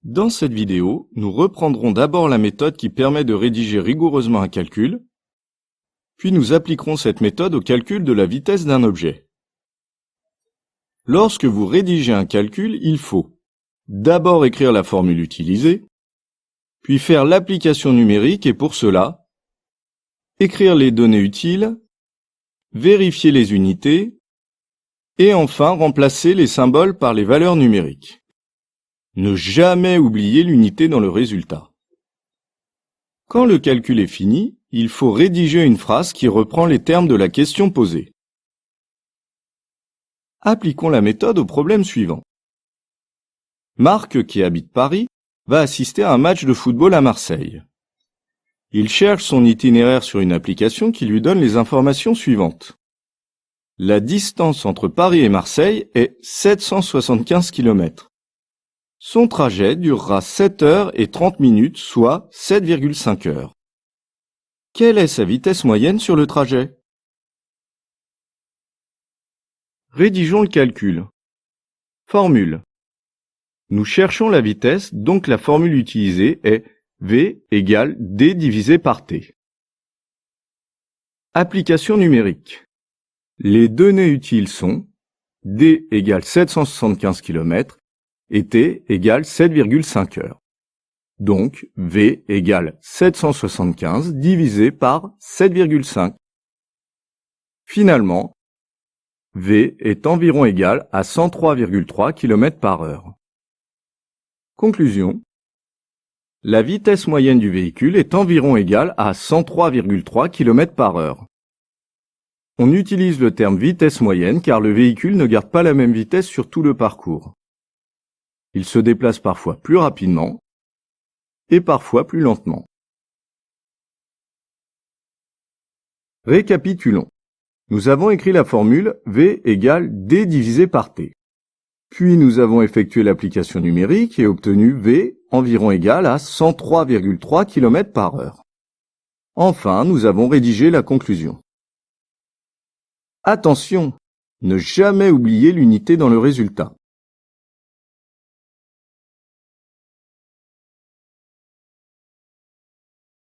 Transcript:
Dans cette vidéo, nous reprendrons d'abord la méthode qui permet de rédiger rigoureusement un calcul, puis nous appliquerons cette méthode au calcul de la vitesse d'un objet. Lorsque vous rédigez un calcul, il faut d'abord écrire la formule utilisée, puis faire l'application numérique et pour cela, écrire les données utiles, vérifier les unités, et enfin remplacer les symboles par les valeurs numériques. Ne jamais oublier l'unité dans le résultat. Quand le calcul est fini, il faut rédiger une phrase qui reprend les termes de la question posée. Appliquons la méthode au problème suivant. Marc, qui habite Paris, va assister à un match de football à Marseille. Il cherche son itinéraire sur une application qui lui donne les informations suivantes. La distance entre Paris et Marseille est 775 km. Son trajet durera 7 heures et 30 minutes, soit 7,5 heures. Quelle est sa vitesse moyenne sur le trajet? Rédigeons le calcul. Formule. Nous cherchons la vitesse, donc la formule utilisée est V égale D divisé par T. Application numérique. Les données utiles sont D égale 775 km et T égale 7,5 heures. Donc, V égale 775 divisé par 7,5. Finalement, V est environ égal à 103,3 km par heure. Conclusion. La vitesse moyenne du véhicule est environ égale à 103,3 km par heure. On utilise le terme vitesse moyenne car le véhicule ne garde pas la même vitesse sur tout le parcours. Il se déplace parfois plus rapidement et parfois plus lentement. Récapitulons. Nous avons écrit la formule V égale D divisé par T. Puis nous avons effectué l'application numérique et obtenu V environ égal à 103,3 km par heure. Enfin, nous avons rédigé la conclusion. Attention, ne jamais oublier l'unité dans le résultat.